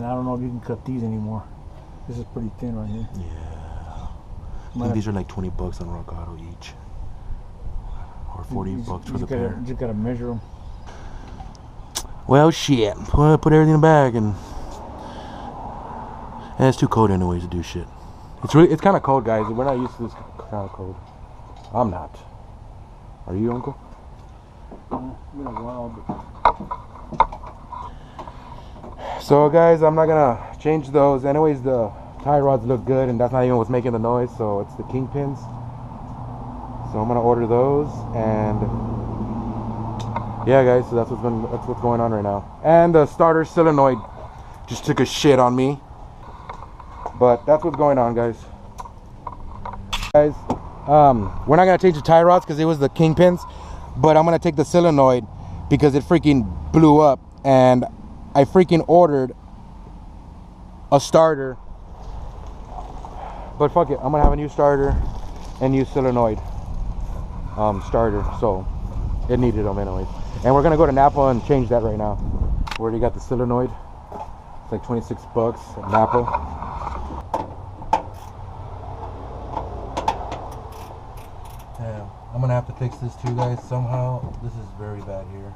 I don't know if you can cut these anymore. This is pretty thin right here. Yeah. I think these are like 20 bucks on Rock Auto each. Or 40 bucks for the pair. You just gotta measure them. Well, shit. Put everything in the bag and it's too cold anyways to do shit. It's kind of cold, guys. We're not used to this kind of cold. I'm not. Are you, Uncle? Been a while, but... So, guys, I'm not gonna change those. Anyways, the tie rods look good, and that's not even what's making the noise. So it's the kingpins. So I'm gonna order those, and yeah, guys. So that's what's going on right now. And the starter solenoid just took a shit on me. But that's what's going on, guys. Guys, we're not gonna change the tie rods because it was the kingpins, but I'm gonna take the solenoid because it freaking blew up, and I freaking ordered a starter. But fuck it, I'm gonna have a new starter and new solenoid starter, so it needed them anyways. And we're gonna go to Napa and change that right now. We already got the solenoid. It's like 26 bucks at Napa. I'm gonna have to fix this too, guys, somehow. This is very bad here.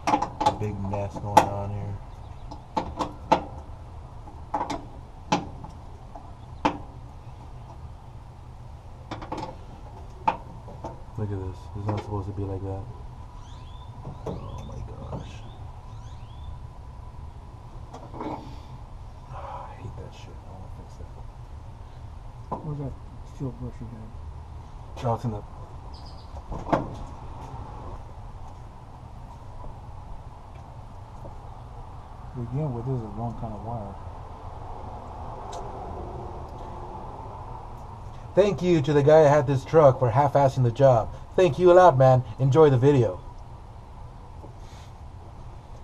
A big mess going on here. Look at this. This is not supposed to be like that. Oh my gosh. Oh, I hate that shit. I want to fix that. Where's that steel brush you had? Oh, it's in the... To begin with, this is the wrong kind of wire. Thank you to the guy that had this truck for half-assing the job. Thank you a lot, man. Enjoy the video.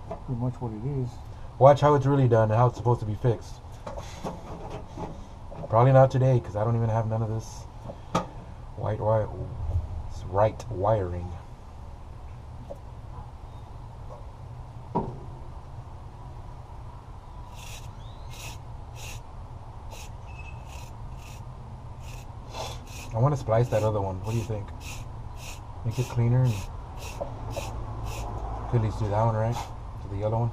Pretty much what it is. Watch how it's really done and how it's supposed to be fixed. Probably not today, because I don't even have none of this white wire. It's right wiring. I want to splice that other one. What do you think? Make it cleaner and could at least do that one, right? To the yellow one.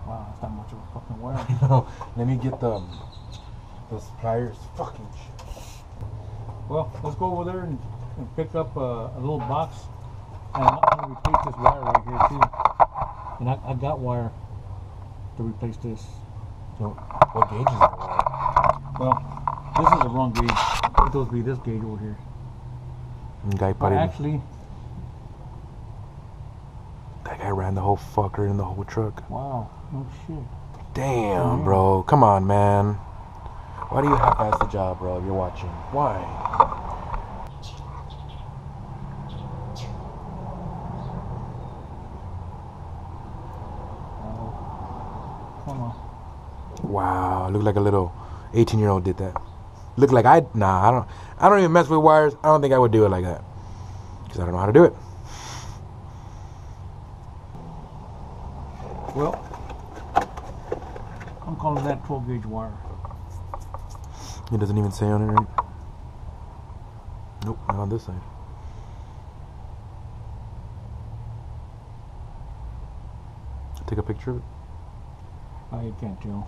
Wow, that's not much of a fucking wire. No, let me get those pliers. Fucking shit. Well, let's go over there and pick up a little box, and I'm gonna replace this wire right here too. And I got wire to replace this. So, what gauge is that wire? Well, this is the wrong gauge. It's supposed to be this gauge over here. But actually, that guy ran the whole fucker in the whole truck. wow, no shit. Damn, bro. Come on, man. Why do you half-ass the job, bro? You're watching. Why? Come on. Wow, looked like a little 18-year-old did that. Looked like I don't even mess with wires. I don't think I would do it like that. Because I don't know how to do it. Well, I'm calling that 12 gauge wire. It doesn't even say on it, right? Nope, not on this side. Take a picture of it. I can't tell.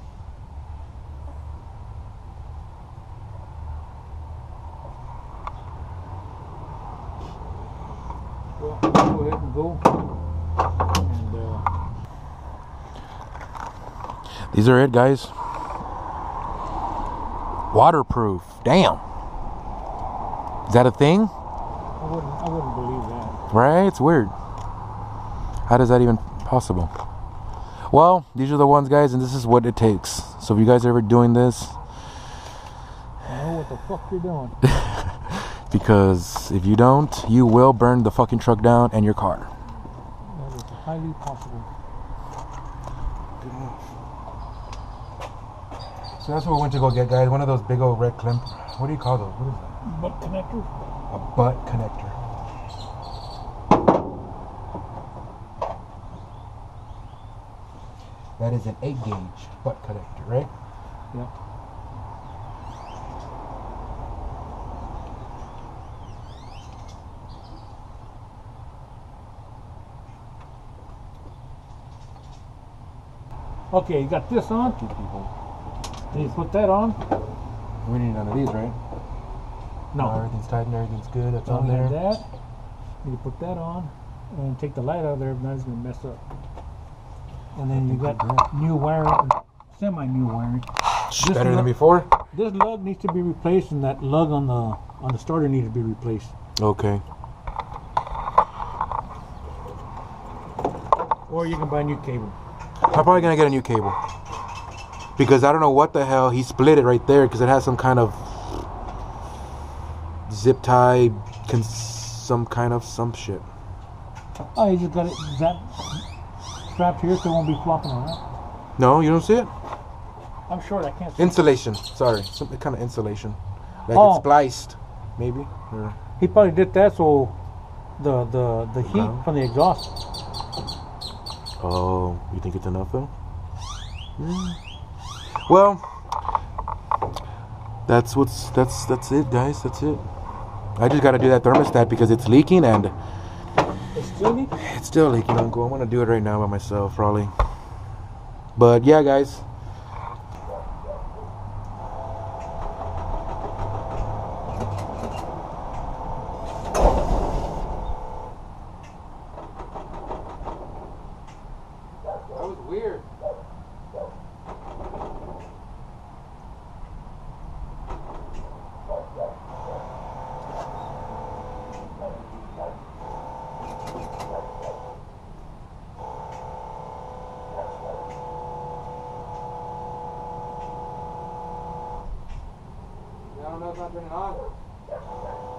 Well, let's go ahead and go. And, these are it, guys. Waterproof. Damn. Is that a thing? I wouldn't believe that. Right? It's weird. How does that even possible? Well, these are the ones, guys, and this is what it takes. So if you guys are ever doing this, I know what the fuck you're doing. because if you don't, you will burn the fucking truck down and your car. That is highly possible. So that's what we went to go get, guys. One of those big old red clamp. What do you call those? What is that? Butt connector? A butt connector. That is an 8-gauge butt connector, right? Yeah. Okay, you got this on. Then you put that on. We need none of these, right? No. Everything's tight and everything's good. That's Don't on there. have that. You put that on and take the light out of there, if not it's gonna mess up. And then you got new wiring, semi-new wiring. Better than before? This lug needs to be replaced, and that lug on the starter needs to be replaced. Okay. Or you can buy a new cable. I'm probably gonna get a new cable because I don't know what the hell he split it right there because it has some kind of zip tie, some shit. Oh, you just got it that strapped here so it won't be flopping around. No, you don't see it? I'm sure I can't see. Insulation. Sorry, some kind of insulation. Like Oh. it's spliced, maybe. Or He probably did that so the heat No. from the exhaust. oh, you think it's enough though? Well, that's it, guys. That's it. I just gotta do that thermostat because it's leaking and It's still leaking? it's still leaking, Uncle. I'm gonna do it right now by myself, probably. But yeah, guys. That was weird. I don't know if it's not turning on.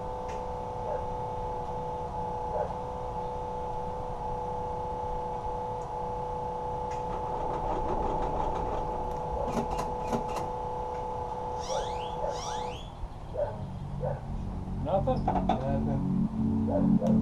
Nothing? Nothing.